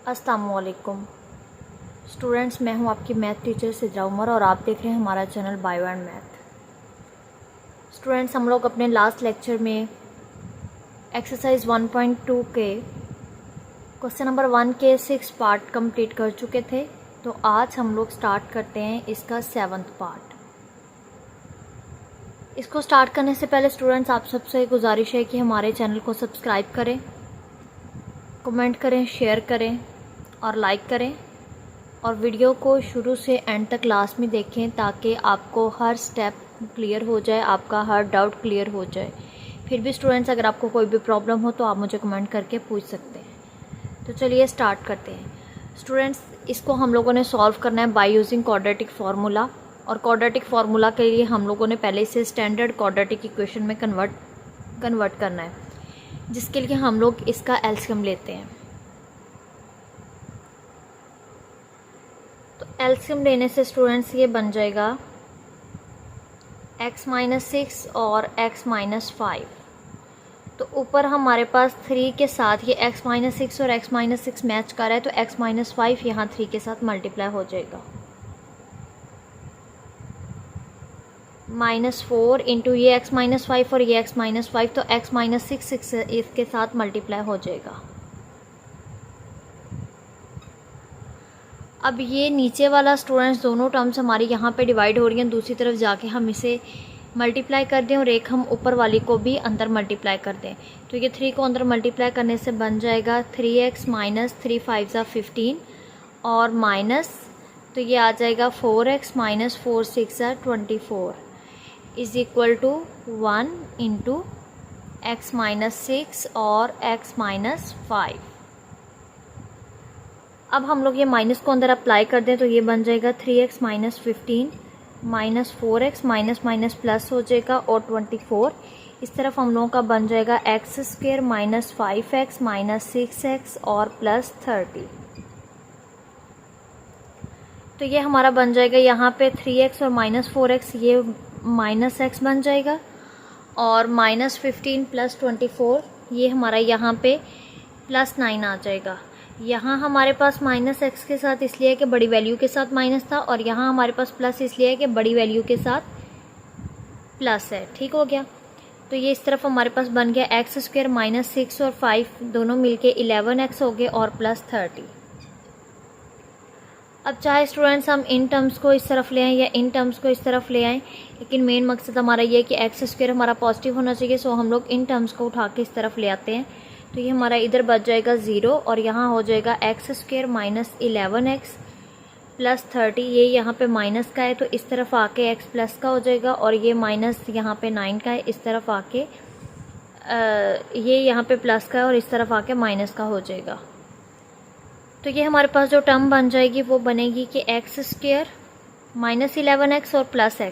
अस्सलामुअलैकुम स्टूडेंट्स, मैं हूं आपकी मैथ टीचर सिद्रा उमर और आप देख रहे हैं हमारा channel bio and math. Students, हम लोग अपने लास्ट लेक्चर में एक्सरसाइज 1.2 के क्वेश्चन नंबर 1 के 6 पार्ट कंप्लीट कर चुके थे। तो आज हम लोग स्टार्ट करते हैं इसका 7th पार्ट। इसको स्टार्ट करने से पहले स्टूडेंट्स, आप सबसे गुजारिश है कि हमारे चैनल को सब्सक्राइब करें, कमेंट करें, शेयर करें और लाइक करें और वीडियो को शुरू से एंड तक लास्ट में देखें ताकि आपको हर स्टेप क्लियर हो जाए, आपका हर डाउट क्लियर हो जाए। फिर भी स्टूडेंट्स, अगर आपको कोई भी प्रॉब्लम हो तो आप मुझे कमेंट करके पूछ सकते हैं। तो चलिए स्टार्ट करते हैं। स्टूडेंट्स, इसको हम लोगों ने सॉल्व करना है बाय यूजिंग क्वाड्रेटिक फार्मूला। और क्वाड्रेटिक फार्मूला के लिए हम लोगों ने पहले से स्टैंडर्ड क्वाड्रेटिक इक्वेशन में कन्वर्ट करना है, जिसके लिए हम लोग इसका एलसीएम लेते हैं। तो एलसीएम लेने से स्टूडेंट्स ये बन जाएगा x-6 और x-5। तो ऊपर हमारे पास 3 के साथ ये x-6 और x-6 मैच कर रहा है, तो x-5 यहाँ 3 के साथ मल्टीप्लाई हो जाएगा। -4 इंटू ये x-5 और ये x-5, तो x-6 इसके साथ मल्टीप्लाई हो जाएगा। अब ये नीचे वाला स्टूडेंट्स दोनों टर्म्स हमारी यहाँ पे डिवाइड हो रही हैं, दूसरी तरफ जाके हम इसे मल्टीप्लाई कर दें और एक हम ऊपर वाली को भी अंदर मल्टीप्लाई कर दें। तो ये 3 को अंदर मल्टीप्लाई करने से बन जाएगा 3x माइनस 3 5 15 और माइनस, तो ये आ जाएगा 4x minus 4 6 24 is equal to 1 into x-6 और x-5। अब हम लोग ये माइनस को अंदर अप्लाई कर दें तो ये बन जाएगा 3x minus 15 minus 4x minus minus plus हो जाएगा और 24। इस तरफ हम लोगों का बन जाएगा x² minus 5x minus 6x और प्लस 30। तो ये हमारा बन जाएगा यहाँ पे 3x और माइनस 4x, ये माइनस x बन जाएगा और माइनस 15 प्लस 24 ये हमारा यहाँ पे प्लस 9 आ जाएगा। यहाँ हमारे पास माइनस x के साथ इसलिए है कि बड़ी वैल्यू के साथ माइनस था और यहाँ हमारे पास प्लस इसलिए है कि बड़ी वैल्यू के साथ प्लस है। ठीक हो गया। तो ये इस तरफ हमारे पास बन गया x² माइनस 6 और 5 दोनों मिलके 11x हो गए और प्लस 30। अब चाहे स्टूडेंट्स हम इन टर्म्स को इस तरफ ले आएँ या इन टर्म्स को इस तरफ ले आएँ, लेकिन मेन मकसद हमारा ये है कि x² हमारा पॉजिटिव होना चाहिए, सो हम लोग इन टर्म्स को उठा के इस तरफ ले आते हैं। तो ये हमारा इधर बच जाएगा 0 और यहाँ हो जाएगा x² माइनस 11x प्लस 30। ये यहाँ पे माइनस का है तो इस तरफ आके x प्लस का हो जाएगा और ये माइनस यहाँ पे 9 का है, इस तरफ आके ये यहाँ पे प्लस का है और इस तरफ आके माइनस का हो जाएगा। तो ये हमारे पास जो टर्म बन जाएगी वो बनेगी कि x² माइनस 11x और plus x,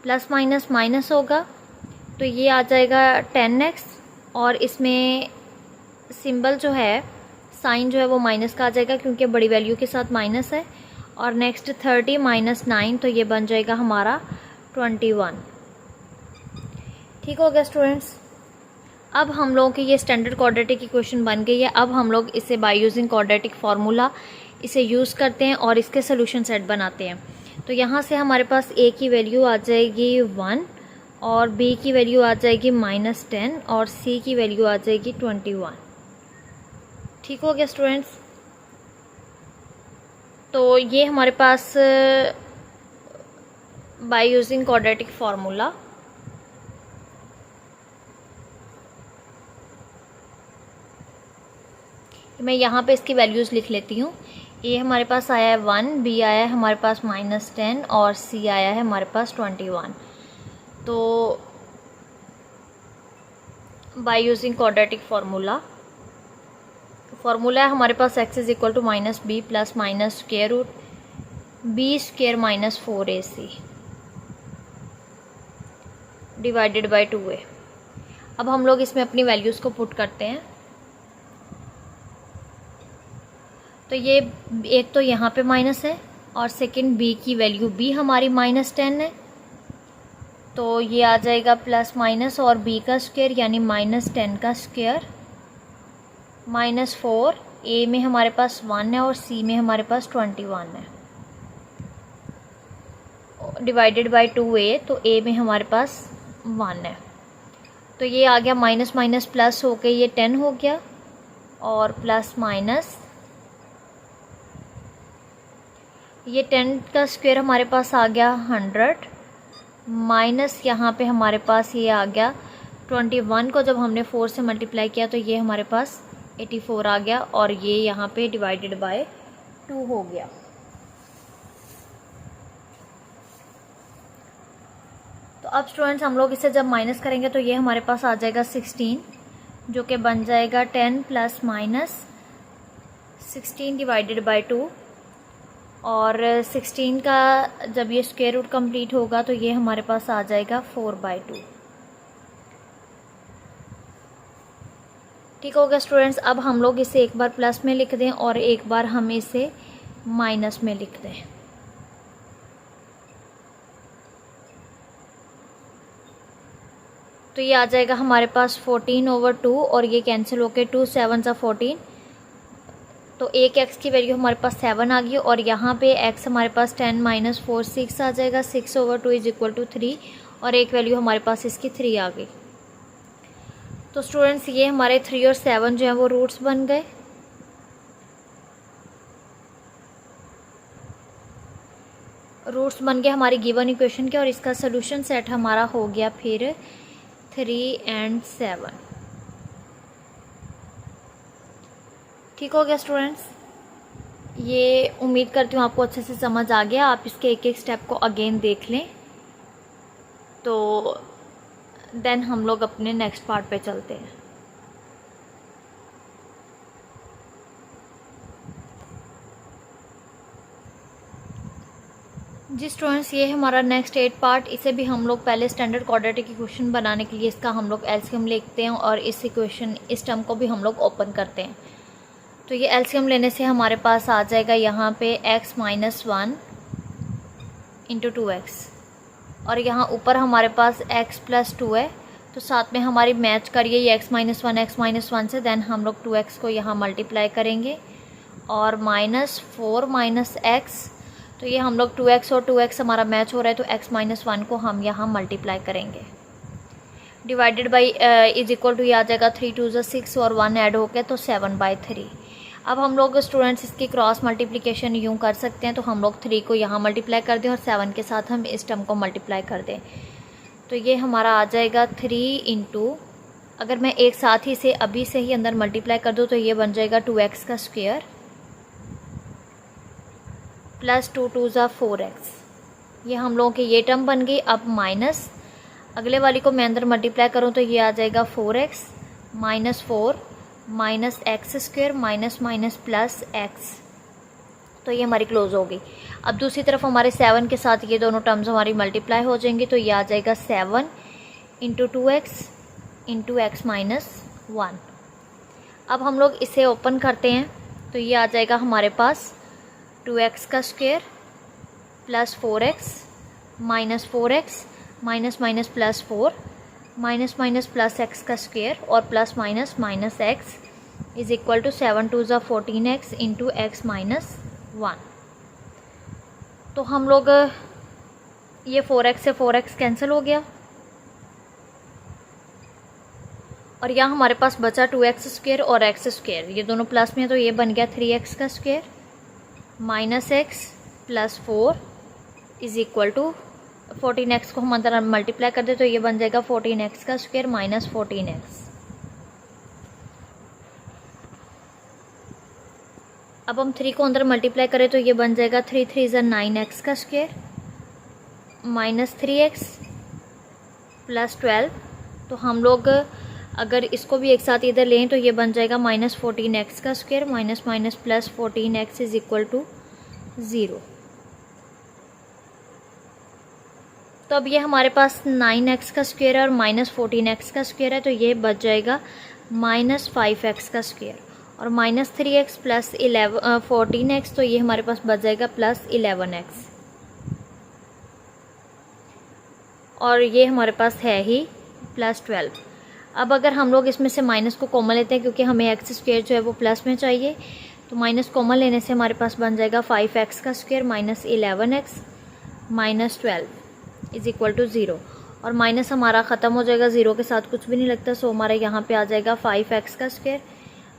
plus minus minus होगा तो ये आ जाएगा 10x और इसमें सिंबल जो है, साइन जो है वो माइनस का आ जाएगा क्योंकि बड़ी वैल्यू के साथ माइनस है। और नेक्स्ट 30 माइनस 9, तो ये बन जाएगा हमारा 21। ठीक हो गया स्टूडेंट्स। अब हम लोगों की ये स्टैंडर्ड क्वाड्रेटिक इक्वेशन बन गई है। अब हम लोग इसे बाय यूजिंग क्वाड्रेटिक फार्मूला इसे यूज़ करते हैं और इसके सोल्यूशन सेट बनाते हैं। तो यहाँ से हमारे पास a की वैल्यू आ जाएगी 1 और b की वैल्यू आ जाएगी -10 और c की वैल्यू आ जाएगी 21। ठीक हो गया स्टूडेंट्स। तो ये हमारे पास बाय यूजिंग क्वाड्रेटिक फार्मूला मैं यहाँ पे इसकी वैल्यूज़ लिख लेती हूँ। ए हमारे पास आया है 1, बी आया है हमारे पास -10 और सी आया है हमारे पास 21। तो बाय यूजिंग क्वाड्रेटिक फार्मूला है हमारे पास x is equal to minus B plus minus square root b² minus 4ac divided by 2a। अब हम लोग इसमें अपनी वैल्यूज़ को पुट करते हैं। तो ये एक तो यहाँ पे माइनस है और सेकंड b की वैल्यू b हमारी -10 है, तो ये आ जाएगा प्लस माइनस और b का स्क्वायर यानी -10 का स्क्वायर -4 ए में हमारे पास 1 है और सी में हमारे पास 21 है, डिवाइडेड बाय 2a, तो a में हमारे पास 1 है। तो ये आ गया माइनस माइनस प्लस होके ये 10 हो गया, और प्लस माइनस ये 10 का स्क्वायर हमारे पास आ गया 100, माइनस यहाँ पे हमारे पास ये आ गया 21 को जब हमने 4 से मल्टीप्लाई किया तो ये हमारे पास 84 आ गया, और ये यहाँ पे डिवाइडेड बाय 2 हो गया। तो अब स्टूडेंट्स हम लोग इसे जब माइनस करेंगे तो ये हमारे पास आ जाएगा 16, जो कि बन जाएगा 10 प्लस माइनस 16 डिवाइडेड बाय 2, और 16 का जब ये स्क्वायर रूट कंप्लीट होगा तो ये हमारे पास आ जाएगा 4/2। ठीक हो गया स्टूडेंट्स। अब हम लोग इसे एक बार प्लस में लिख दें और एक बार हम इसे माइनस में लिख दें। तो ये आ जाएगा हमारे पास 14/2, और ये कैंसिल होके 2 7 14, तो एक x की वैल्यू हमारे पास 7 आ गई, और यहाँ पे x हमारे पास 10 माइनस 4 6 आ जाएगा, 6/2 इज इक्वल टू 3, और एक वैल्यू हमारे पास इसकी 3 आ गई। तो स्टूडेंट्स ये हमारे 3 और 7 जो है वो रूट्स बन गए। रूट्स बन गए हमारी गिवन इक्वेशन के, और इसका सोल्यूशन सेट हमारा हो गया फिर 3 और 7। ठीक हो गया स्टूडेंट्स। ये उम्मीद करती हूँ आपको अच्छे से समझ आ गया। आप इसके एक एक स्टेप को अगेन देख लें, तो देन हम लोग अपने नेक्स्ट पार्ट पे चलते हैं। जी स्टूडेंट्स, ये हमारा नेक्स्ट 8 पार्ट। इसे भी हम लोग पहले स्टैंडर्ड क्वाड्रेटिक इक्वेशन बनाने के लिए इसका हम लोग एलसीएम लिखते हैं, और इस टर्म को भी हम लोग ओपन करते हैं। तो ये एलसीएम लेने से हमारे पास आ जाएगा यहाँ पे x माइनस 1 इंटू 2x, और यहाँ ऊपर हमारे पास x प्लस 2 है, तो साथ में हमारी मैच करिए ये x माइनस 1 से, देन हम लोग 2x को यहाँ मल्टीप्लाई करेंगे, और -4 माइनस x, तो ये हम लोग 2x और 2x हमारा मैच हो रहा है, तो x माइनस 1 को हम यहाँ मल्टीप्लाई करेंगे, divided by is equal to ये आ जाएगा 3 2 6, और 1 ऐड हो गया तो 7/3। अब हम लोग स्टूडेंट्स इसकी क्रॉस मल्टीप्लिकेशन यूँ कर सकते हैं, तो हम लोग 3 को यहाँ मल्टीप्लाई कर दें और 7 के साथ हम इस टर्म को मल्टीप्लाई कर दें, तो ये हमारा आ जाएगा 3 इंटू, अगर मैं एक साथ ही से अभी से ही अंदर मल्टीप्लाई कर दूँ तो ये बन जाएगा 2x का स्क्वायर प्लस 2 2 4x। ये हम लोगों की ये टर्म बन गई। अब माइनस अगले वाली को मैं अंदर मल्टीप्लाई करूँ तो ये आ जाएगा 4x minus 4 minus x square minus minus plus x, तो ये हमारी क्लोज हो गई। अब दूसरी तरफ हमारे 7 के साथ ये दोनों टर्म्स हमारी मल्टीप्लाई हो जाएंगी, तो ये आ जाएगा 7 into 2x into X minus 1। अब हम लोग इसे ओपन करते हैं, तो ये आ जाएगा हमारे पास 2x का square plus 4x minus 4x minus minus plus 4 minus minus plus x का स्क्वायर और plus minus minus x is equal to 7 2 14x into X minus 1। तो हम लोग ये 4x से 4x कैंसिल हो गया, और यहाँ हमारे पास बचा 2x स्क्वायर और x स्क्वायर, ये दोनों प्लस में, तो ये बन गया 3x का square minus x plus 4 is equal to 14x को हम अंदर मल्टीप्लाई कर दे तो ये बन जाएगा 14x का स्क्वायर माइनस 14x। अब हम 3 को अंदर मल्टीप्लाई करें तो ये बन जाएगा 3 3 9x का स्क्वायर माइनस 3x प्लस 12। तो हम लोग अगर इसको भी एक साथ इधर लें तो ये बन जाएगा माइनस 14x का square minus minus plus 14x is equal to 0। तो अब ये हमारे पास 9x का स्क्वायर और माइनस 14x का स्क्वायर है, तो ये बच जाएगा माइनस 5x का स्क्वायर और माइनस 3x प्लस 14x, तो ये हमारे पास बच जाएगा प्लस 11x, और ये हमारे पास है ही प्लस 12। अब अगर हम लोग इसमें से माइनस को कॉमन लेते हैं, क्योंकि हमें एक्स स्क्वायर जो है वो प्लस में चाहिए, तो माइनस कॉमन लेने से हमारे पास बन जाएगा 5x का square minus 11x minus 12 is equal to 0। और माइनस हमारा ख़त्म हो जाएगा, 0 के साथ कुछ भी नहीं लगता, सो हमारा यहाँ पे आ जाएगा 5x का स्क्वायर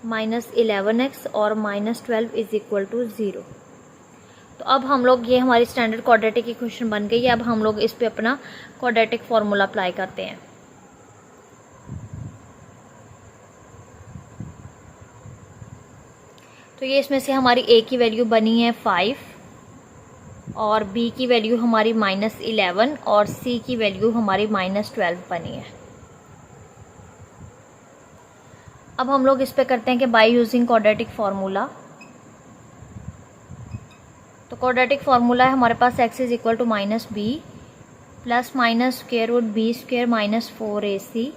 माइनस 11x और माइनस 12 इज इक्वल टू 0। तो अब हम लोग, ये हमारी स्टैंडर्ड क्वाड्रेटिक इक्वेशन बन गई है। अब हम लोग इस पे अपना क्वाड्रेटिक फार्मूला अप्लाई करते हैं। तो ये इसमें से हमारी a की वैल्यू बनी है 5 और b की वैल्यू हमारी -11 और c की वैल्यू हमारी -12 बनी है। अब हम लोग इस पे करते हैं कि बाय यूजिंग क्वाड्रेटिक फार्मूला। तो क्वाड्रेटिक फार्मूला है हमारे पास x is equal to -b plus minus square root b square minus 4ac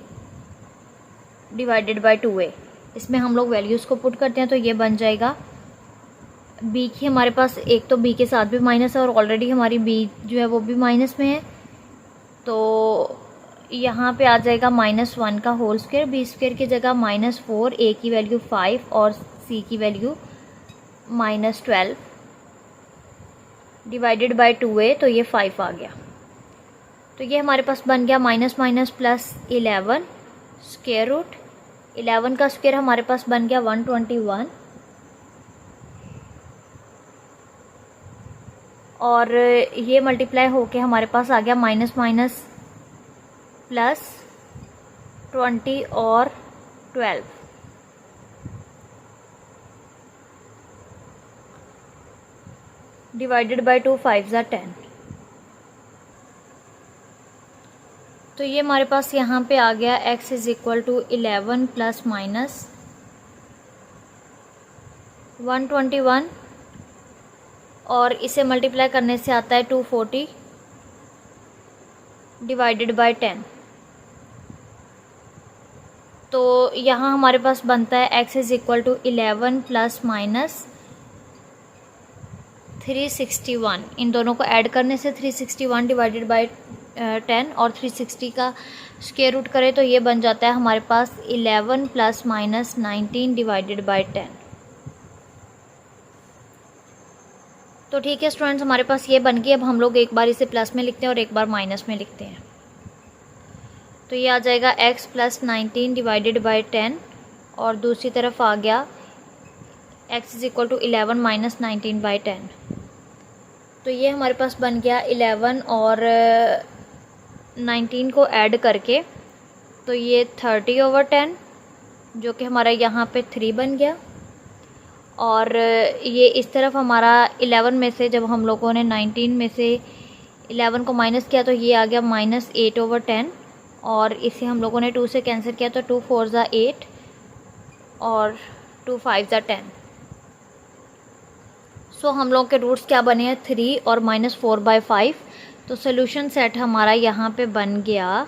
divided by 2a। इसमें हम लोग वैल्यूज़ को पुट करते हैं, तो ये बन जाएगा b की, हमारे पास एक तो b के साथ भी माइनस है और ऑलरेडी हमारी b जो है वो भी माइनस में है, तो यहाँ पे आ जाएगा -1 का होल स्क्वायर, b स्क्वायर की जगह -4, a की वैल्यू 5 और c की वैल्यू -12 डिवाइडेड बाय 2a, तो ये 5 आ गया। तो ये हमारे पास बन गया minus minus plus 11 square root 11 का स्क्वायर हमारे पास बन गया 121 और ये मल्टीप्लाई होके हमारे पास आ गया माइनस माइनस प्लस 20 और 12 डिवाइडेड बाय 2 5 ज़ा 10। तो ये हमारे पास यहाँ पे आ गया x is equal to 11 plus minus 121 और इसे मल्टीप्लाई करने से आता है 240 डिवाइडेड बाय 10। तो यहाँ हमारे पास बनता है x is equal to 11 plus minus 361। इन दोनों को ऐड करने से 361 डिवाइडेड बाय 10 और 360 का स्क्वायर रूट करें तो ये बन जाता है हमारे पास 11 प्लस माइनस 19 डिवाइडेड बाय 10। तो ठीक है स्टूडेंट्स, हमारे पास ये बन गई। अब हम लोग एक बार इसे प्लस में लिखते हैं और एक बार माइनस में लिखते हैं। तो ये आ जाएगा x प्लस 19 डिवाइडेड बाय 10 और दूसरी तरफ आ गया x is equal to 11 minus 19 by 10। तो ये हमारे पास बन गया 11 और 19 को ऐड करके, तो ये 30/10 जो कि हमारा यहाँ पे 3 बन गया। और ये इस तरफ हमारा 11 में से जब हम लोगों ने 19 में से 11 को माइनस किया तो ये आ गया -8/10 और इसे हम लोगों ने 2 से कैंसिल किया तो 2 4 ज़ा 8 और 2 5 ज़ा 10। सो हम लोग के रूट्स क्या बने हैं 3 और -4/5। तो सोल्यूशन सेट हमारा यहाँ पे बन गया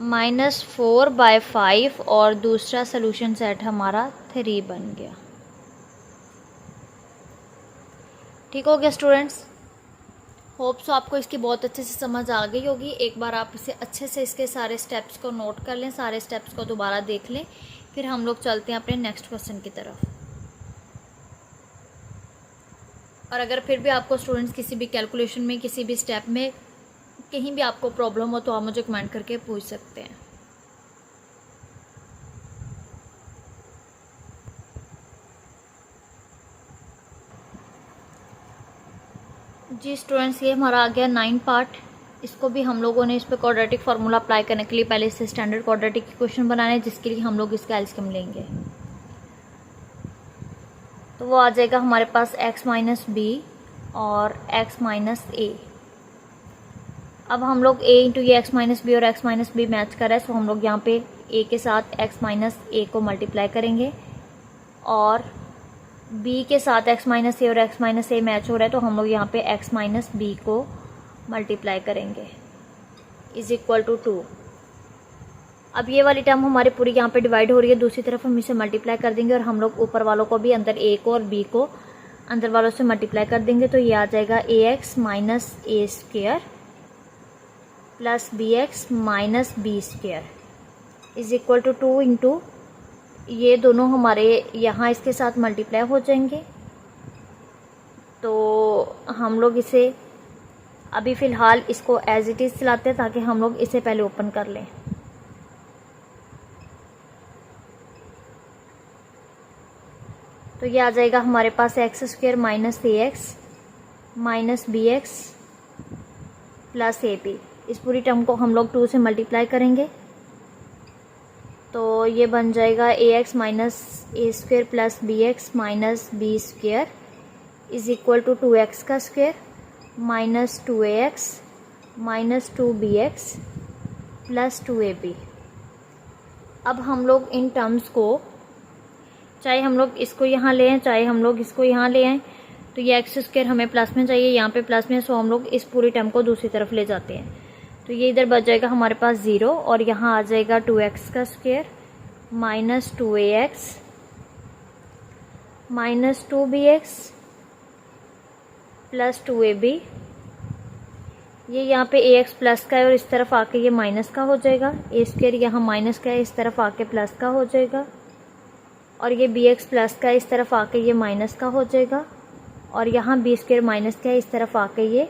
-4/5 और दूसरा सोल्यूशन सेट हमारा 3 बन गया। ठीक हो गया स्टूडेंट्स, होप सो आपको इसकी बहुत अच्छे से समझ आ गई होगी। एक बार आप इसे अच्छे से इसके सारे स्टेप्स को नोट कर लें, सारे स्टेप्स को दोबारा देख लें, फिर हम लोग चलते हैं अपने नेक्स्ट क्वेश्चन की तरफ। और अगर फिर भी आपको स्टूडेंट्स किसी भी कैलकुलेशन में, किसी भी स्टेप में कहीं भी आपको प्रॉब्लम हो तो आप मुझे कमेंट करके पूछ सकते हैं। जी स्टूडेंट्स, ये हमारा आ गया 9 पार्ट। इसको भी हम लोगों ने इस पर क्वाड्रेटिक फार्मूला अप्लाई करने के लिए पहले से स्टैंडर्ड क्वाड्रेटिक इक्वेशन बनाना है, जिसके लिए हम लोग इसका एलसीएम लेंगे। तो वो आ जाएगा हमारे पास x माइनस बी और x माइनस ए। अब हम लोग a इंटू ये x माइनस बी और x माइनस बी मैच कर रहा है, सो हम लोग यहाँ पे a के साथ x माइनस ए को मल्टीप्लाई करेंगे और b के साथ x माइनस ए और x माइनस ए मैच हो रहा है, तो हम लोग यहाँ पे x माइनस बी को मल्टीप्लाई करेंगे इज इक्वल टू 2। अब ये वाली टर्म हमारी पूरी यहाँ पे डिवाइड हो रही है, दूसरी तरफ हम इसे मल्टीप्लाई कर देंगे और हम लोग ऊपर वालों को भी, अंदर a को और b को अंदर वालों से मल्टीप्लाई कर देंगे। तो ये आ जाएगा ax minus a square plus b x minus b square is equal to 2 into, ये दोनों हमारे यहाँ इसके साथ मल्टीप्लाई हो जाएंगे। तो हम लोग इसे अभी फ़िलहाल इसको एज इट इज़ चलाते हैं ताकि हम लोग इसे पहले ओपन कर लें। तो ये आ जाएगा हमारे पास x square minus a x minus b x plus a b. इस पूरी टर्म को हम लोग 2 से मल्टीप्लाई करेंगे तो ये बन जाएगा a x minus a square plus b x minus b square is equal to 2x का square minus 2ax minus 2bx plus 2ab। अब हम लोग इन टर्म्स को, चाहे हम लोग इसको यहाँ ले आएँ चाहे हम लोग इसको यहाँ ले आएँ, तो ये एक्स स्क्वायर हमें प्लस में चाहिए, यहाँ पे प्लस में, सो हम लोग इस पूरी टर्म को दूसरी तरफ ले जाते हैं। तो ये इधर बच जाएगा हमारे पास 0 और यहाँ आ जाएगा 2x का square minus 2ax minus 2bx plus 2ab। ये यहाँ पे ax प्लस का है और इस तरफ आके ये माइनस का हो जाएगा, ए स्क्वायर यहाँ माइनस का है इस तरफ आके प्लस का हो जाएगा, और ये bx प्लस का है इस तरफ आके ये माइनस का हो जाएगा, और यहाँ बी स्क्वायर माइनस का है इस तरफ आके ये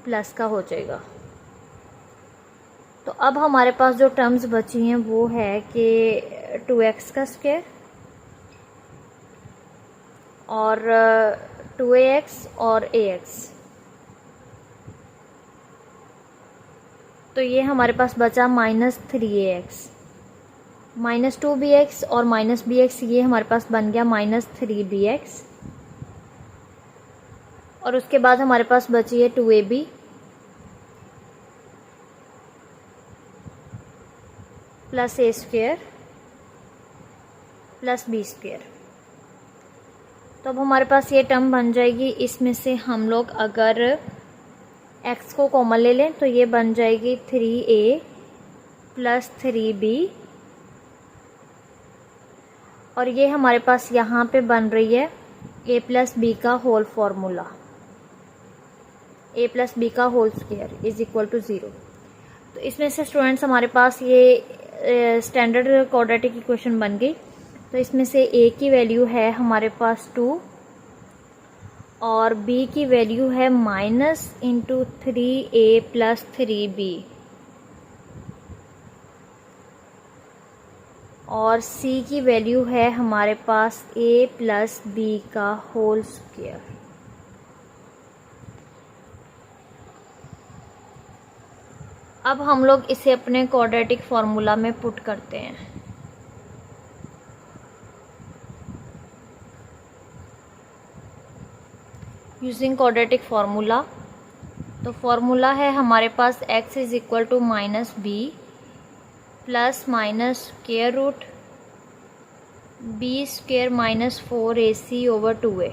प्लस का हो जाएगा। तो अब हमारे पास जो टर्म्स बची हैं वो है कि 2x का स्क्वायर और 2ax और ax। तो ये हमारे पास बचा माइनस 3ax माइनस 2bx और माइनस bx, ये हमारे पास बन गया माइनस 3bx। और उसके बाद हमारे पास बची है 2ab प्लस ए स्क्वायर प्लस बी स्क्वायर। तो अब हमारे पास ये टर्म बन जाएगी, इसमें से हम लोग अगर x को कॉमन ले लें तो ये बन जाएगी 3a प्लस 3b, और ये हमारे पास यहाँ पे बन रही है a प्लस बी का whole formula, a plus b का whole square is equal to 0। तो इसमें से स्टूडेंट्स हमारे पास ये स्टैंडर्ड क्वाड्रेटिक इक्वेशन बन गई। तो इसमें से a की वैल्यू है हमारे पास 2 और b की वैल्यू है minus into 3a plus 3b, और c की वैल्यू है हमारे पास a प्लस b का होल स्क्वायर। अब हम लोग इसे अपने क्वाड्रेटिक फॉर्मूला में पुट करते हैं। यूजिंग क्वाड्रेटिक फार्मूला, तो फार्मूला है हमारे पास x is equal to minus B plus minus square root b square minus 4ac over 2a।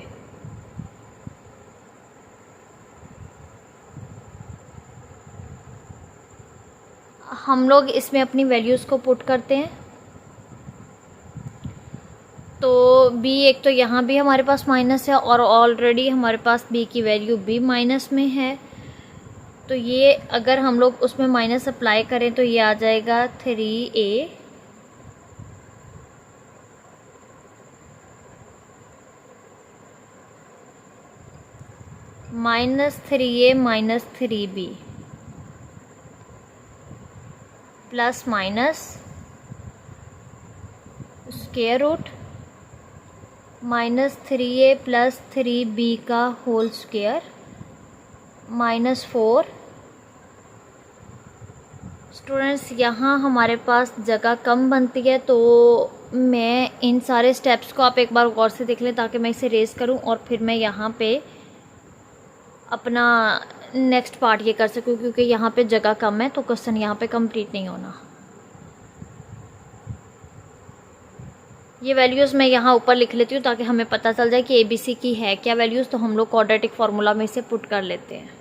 हम लोग इसमें अपनी वैल्यूज़ को पुट करते हैं। तो b एक तो यहाँ भी हमारे पास माइनस है और ऑलरेडी हमारे पास b की वैल्यू b माइनस में है, तो ये अगर हम लोग उसमें माइनस अप्लाई करें तो ये आ जाएगा 3a minus 3a minus 3b plus minus square root minus 3a plus 3b का होल स्क्वायर माइनस 4। स्टूडेंट्स यहाँ हमारे पास जगह कम बनती है, तो मैं इन सारे स्टेप्स को आप एक बार गौर से देख लें ताकि मैं इसे रेस करूँ और फिर मैं यहाँ पे अपना नेक्स्ट पार्ट ये कर सकूँ, क्योंकि यहाँ पे जगह कम है तो क्वेश्चन यहाँ पे कंप्लीट नहीं होना। ये वैल्यूज़ मैं यहाँ ऊपर लिख लेती हूँ ताकि हमें पता चल जाए कि ABC की है क्या वैल्यूज़, तो हम लोग क्वाड्रेटिक फार्मूला में इसे पुट कर लेते हैं।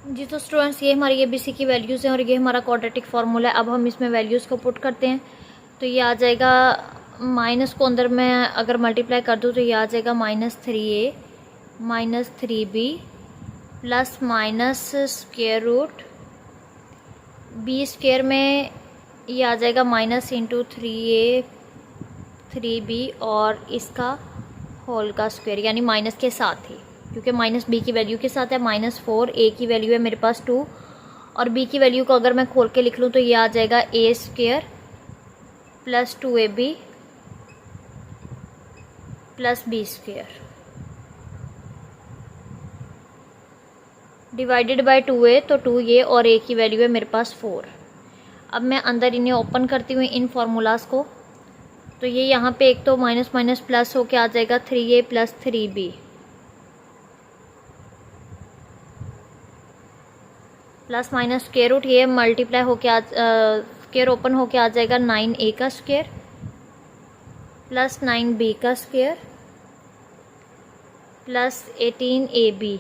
जी तो स्टूडेंट्स ये हमारी ABC की वैल्यूज़ हैं और ये हमारा क्वाड्रेटिक फार्मूला है। अब हम इसमें वैल्यूज़ को पुट करते हैं, तो ये आ जाएगा, माइनस को अंदर मैं अगर मल्टीप्लाई कर दूँ तो ये आ जाएगा minus 3a minus 3b plus minus square root b square में ये आ जाएगा माइनस इंटू 3a 3b और इसका होल का स्क्वायर, यानी माइनस के साथ ही, क्योंकि माइनस बी की वैल्यू के साथ है। -4 a की वैल्यू है मेरे पास 2 और b की वैल्यू को अगर मैं खोल के लिख लूँ तो ये आ जाएगा a square plus 2ab plus b square divided by 2a, तो 2a और a की वैल्यू है मेरे पास 4। अब मैं अंदर इन्हें ओपन करती हूँ इन फार्मूलाज को, तो ये यहाँ पे एक तो माइनस माइनस प्लस होके आ जाएगा 3a plus 3b plus minus square root, ये मल्टीप्लाई होके स्क्वायर ओपन होके आ जाएगा 9a का स्क्वायर प्लस 9b का स्क्वायर प्लस 18ab।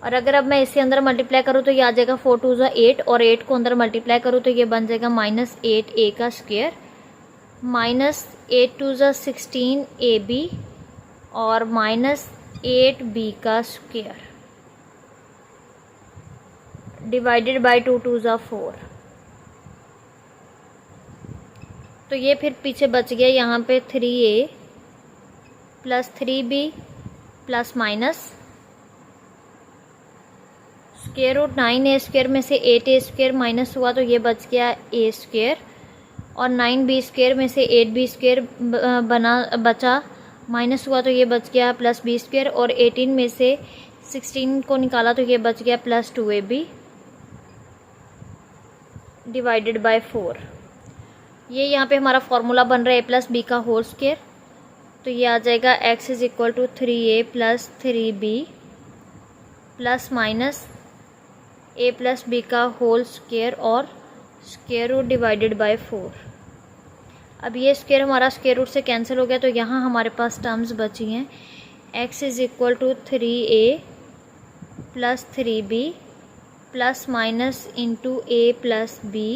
और अगर अब मैं इसके अंदर मल्टीप्लाई करूँ तो ये आ जाएगा 4 2 ज़ा 8 और 8 को अंदर मल्टीप्लाई करूँ तो ये बन जाएगा -8a का स्क्वायर -8 2 ज़ा 16ab और -8b का स्क्वायर डिवाइडेड बाय 2 2 ज़ा 4। तो ये फिर पीछे बच गया यहाँ पे 3a plus 3b plus minus square root 9a square में से 8a स्क्वायर माइनस हुआ तो ये बच गया a स्क्वायर और 9b स्क्वायर में से 8b स्क्वायर बचा माइनस हुआ तो ये बच गया प्लस b स्क्वायर और 18 में से 16 को निकाला तो ये बच गया प्लस 2ab डिवाइडेड बाय 4। ये यहाँ पे हमारा फॉर्मूला बन रहा है a प्लस बी का होल स्क्वायर, तो ये आ जाएगा x is equal to 3a plus 3b plus minus a plus b का होल स्क्वायर और स्क्वायर रूट डिवाइडेड बाय 4। अब ये स्क्वायर हमारा स्क्वायर रूट से कैंसिल हो गया तो यहाँ हमारे पास टर्म्स बची हैं x is equal to 3a plus 3b plus minus into a plus b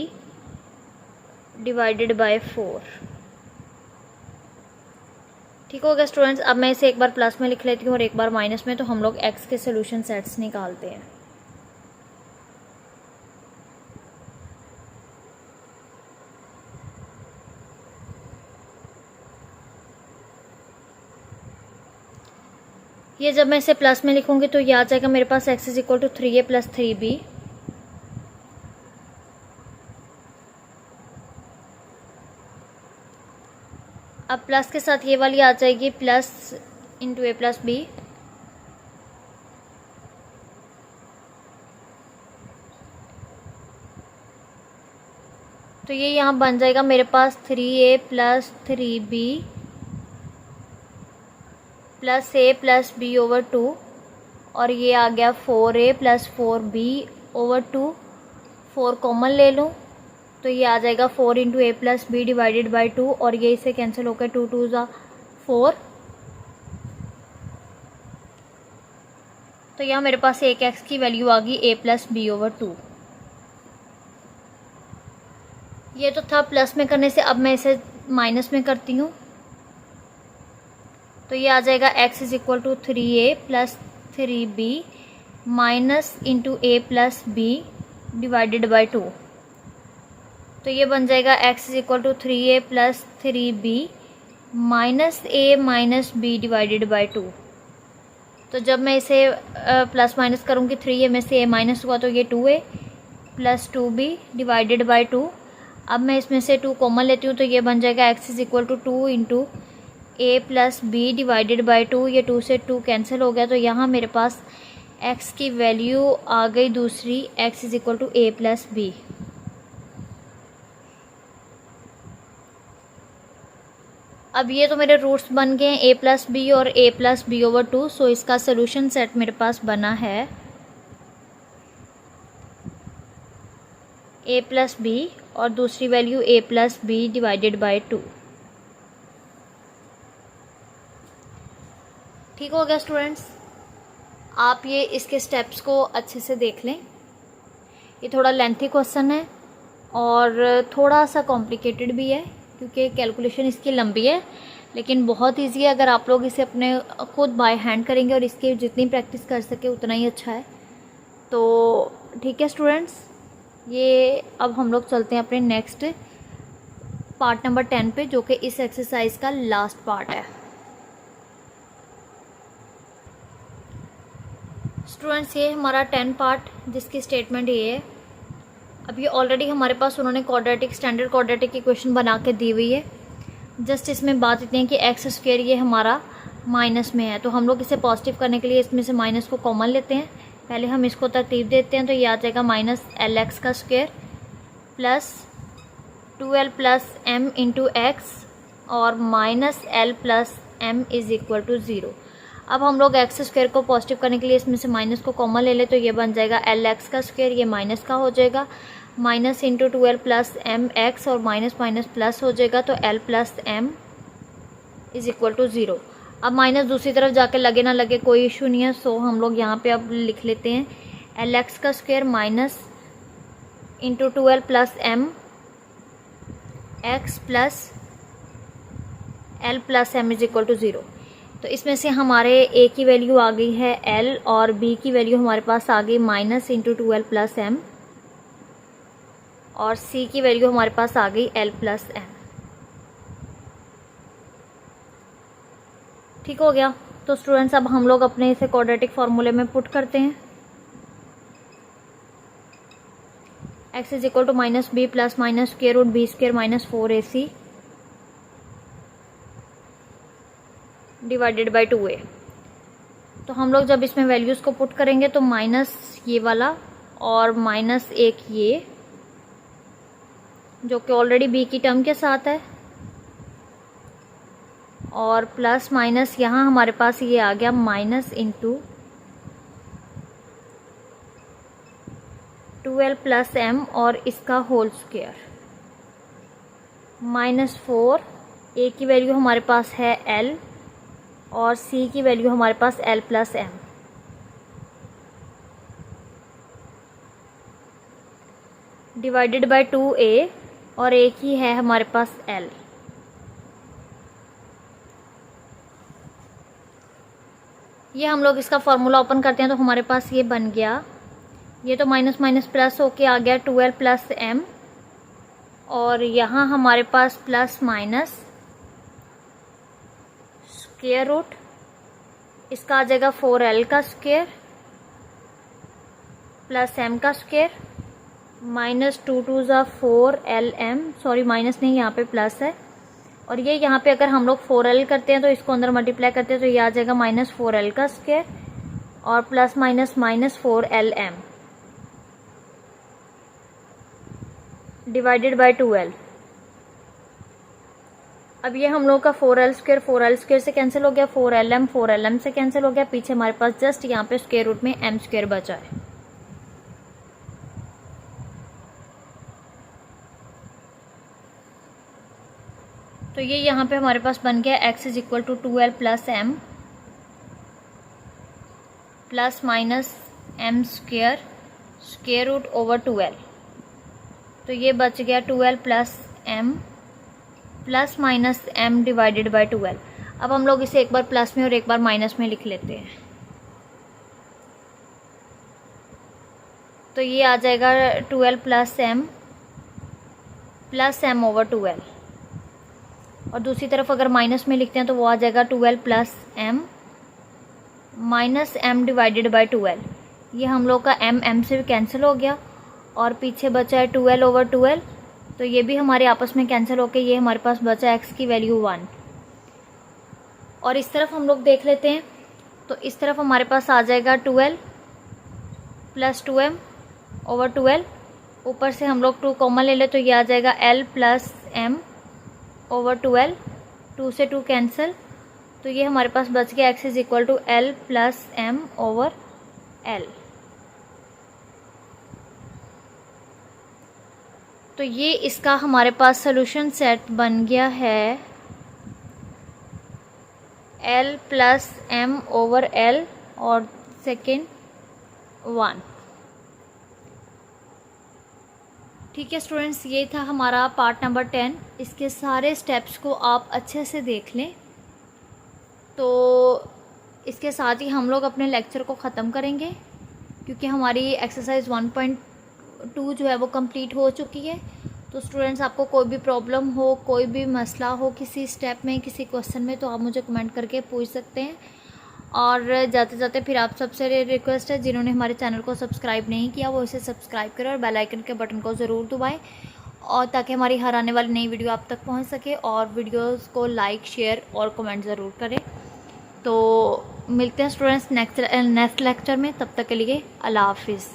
divided by 4। ठीक हो गया स्टूडेंट्स। अब मैं इसे एक बार प्लस में लिख लेती हूँ और एक बार माइनस में, तो हम लोग x के सोल्यूशन सेट्स निकालते हैं। ये जब मैं इसे प्लस में लिखूंगी तो ये आ जाएगा मेरे पास x is equal to 3a plus 3b अब प्लस के साथ ये वाली आ जाएगी plus into a plus b तो ये यहाँ बन जाएगा मेरे पास 3a plus 3b plus a plus b over 2 और ये आ गया 4a plus 4b over 2। 4 common ले लूँ तो ये आ जाएगा 4 into a plus b divided by 2 और ये इससे कैंसिल होकर 2 2 ज़ा 4। तो यहाँ मेरे पास एक x की वैल्यू आ गई a प्लस बी ओवर 2। ये तो था प्लस में करने से, अब मैं इसे माइनस में करती हूँ तो ये आ जाएगा x is equal to 3a plus 3b minus into a plus b divided by 2। तो ये बन जाएगा x is equal to 3a plus 3b minus a minus b divided by 2। तो जब मैं इसे प्लस माइनस करूँगी 3a में से a माइनस हुआ तो ये 2a plus 2b divided by 2। अब मैं इसमें से 2 कॉमन लेती हूँ तो ये बन जाएगा x is equal to 2 into a plus b divided by 2। ये 2 से 2 कैंसिल हो गया तो यहाँ मेरे पास x की वैल्यू आ गई दूसरी x is equal to a plus b. अब ये तो मेरे रूट्स बन गए हैं a प्लस बी और a plus b over 2। So इसका सोल्यूशन सेट मेरे पास बना है a प्लस बी और दूसरी value a plus b divided by 2। ठीक हो गया स्टूडेंट्स। आप ये इसके स्टेप्स को अच्छे से देख लें। ये थोड़ा लेंथी क्वेश्चन है और थोड़ा सा कॉम्प्लिकेटेड भी है क्योंकि कैलकुलेशन इसकी लंबी है, लेकिन बहुत ईजी है। अगर आप लोग इसे अपने खुद बाय हैंड करेंगे और इसकी जितनी प्रैक्टिस कर सके उतना ही अच्छा है। तो ठीक है स्टूडेंट्स, ये अब हम लोग चलते हैं अपने नेक्स्ट पार्ट नंबर 10 पे, जो कि इस एक्सरसाइज का लास्ट पार्ट है। स्टूडेंट्स, ये हमारा 10 पार्ट जिसकी स्टेटमेंट ये है। अब ये ऑलरेडी हमारे पास उन्होंने क्वाड्रेटिक, स्टैंडर्ड क्वाड्रेटिक इक्वेशन बना के दी हुई है। जस्ट इसमें बात इतनी है कि एक्स स्क्वायर ये हमारा माइनस में है, तो हम लोग इसे पॉजिटिव करने के लिए इसमें से माइनस को कॉमन लेते हैं। पहले हम इसको तरतीब देते हैं, तो ये आ जाएगा माइनस एल एक्स का square plus 2l plus m into x और minus L plus m is equal to 0। अब हम लोग एक्स स्क्वायर को पॉजिटिव करने के लिए इसमें से माइनस को कॉमन ले ले, तो ये बन जाएगा एल एक्स का स्क्वायर, ये माइनस का हो जाएगा, minus into 2l plus m x और माइनस माइनस प्लस हो जाएगा, तो l plus m is equal to 0। अब माइनस दूसरी तरफ जाके लगे ना लगे कोई इशू नहीं है, सो हम लोग यहाँ पे अब लिख लेते हैं एल एक्स का square minus into 2l plus m x plus l plus m is equal to 0। तो इसमें से हमारे ए की वैल्यू आ गई है एल और बी की वैल्यू हमारे पास आ गई minus into 2l plus M और सी की वैल्यू हमारे पास आ गई एल प्लस एम। ठीक हो गया। तो स्टूडेंट्स, अब हम लोग अपने इसे क्वाड्रेटिक फॉर्मूले में पुट करते हैं। x is equal to minus B plus minus square root b square minus 4ac divided by 2a। तो हम लोग जब इसमें वैल्यूज़ को पुट करेंगे तो माइनस ये वाला और माइनस एक ये, जो कि ऑलरेडी b की टर्म के साथ है, और प्लस माइनस यहाँ हमारे पास ये आ गया minus into 2l plus m और इसका होल स्क्वायर माइनस 4। a की वैल्यू हमारे पास है l और c की वैल्यू हमारे पास l plus m। Divided by 2a और a की है हमारे पास l। ये हम लोग इसका फॉर्मूला ओपन करते हैं तो हमारे पास ये बन गया, ये तो माइनस माइनस प्लस होके आ गया 2l प्लस m और यहाँ हमारे पास प्लस माइनस स्क्वायर रूट, इसका आ जाएगा 4l का स्क्वायर प्लस m का स्क्वायर माइनस 2 2 ज़ा 4lm, सॉरी माइनस नहीं यहाँ पे प्लस है, और ये यहाँ पे अगर हम लोग 4l करते हैं तो इसको अंदर मल्टीप्लाई करते हैं तो ये आ जाएगा माइनस 4l का स्क्वायर और plus minus minus 4lm divided by 2l। अब ये हम लोग का 4l स्क्वायर से कैंसिल हो गया, 4lm से कैंसिल हो गया, पीछे हमारे पास जस्ट यहाँ पे स्क्वायर रूट में m स्क्वायर बचा है। तो ये यहाँ पे हमारे पास बन गया x is equal to 2l plus m plus minus m square square root over 2l। तो ये बच गया 2l plus m plus minus m divided by 2l। अब हम लोग इसे एक बार प्लस में और एक बार माइनस में लिख लेते हैं, तो ये आ जाएगा 2l plus m over 2l, और दूसरी तरफ अगर माइनस में लिखते हैं तो वो आ जाएगा 2l plus m minus m divided by 2l। ये हम लोग का m से भी कैंसिल हो गया और पीछे बचा है 2l ओवर 2l, तो ये भी हमारे आपस में कैंसिल होके ये हमारे पास बचा x की वैल्यू 1। और इस तरफ हम लोग देख लेते हैं, तो इस तरफ हमारे पास आ जाएगा 2l plus 2m over 2l, ऊपर से हम लोग 2 कॉमन ले ले तो ये आ जाएगा l plus m over 2l, 2 से 2 कैंसिल, तो ये हमारे पास बच गया x is equal to l plus m over l। तो ये इसका हमारे पास सोल्यूशन सेट बन गया है l plus m over l और सेकेंड 1। ठीक है स्टूडेंट्स, ये था हमारा पार्ट नंबर 10। इसके सारे स्टेप्स को आप अच्छे से देख लें। तो इसके साथ ही हम लोग अपने लेक्चर को ख़त्म करेंगे, क्योंकि हमारी एक्सरसाइज 1.2 जो है वो कंप्लीट हो चुकी है। तो स्टूडेंट्स, आपको कोई भी प्रॉब्लम हो, कोई भी मसला हो किसी स्टेप में, किसी क्वेश्चन में, तो आप मुझे कमेंट करके पूछ सकते हैं। और जाते जाते फिर आप सबसे रिक्वेस्ट है, जिन्होंने हमारे चैनल को सब्सक्राइब नहीं किया वो इसे सब्सक्राइब करें और बेल आइकन के बटन को ज़रूर दबाएं, और ताकि हमारी हर आने वाली नई वीडियो आप तक पहुंच सके। और वीडियोस को लाइक, शेयर और कमेंट ज़रूर करें। तो मिलते हैं स्टूडेंट्स नेक्स्ट लेक्चर में। तब तक के लिए अल्लाह हाफिज़।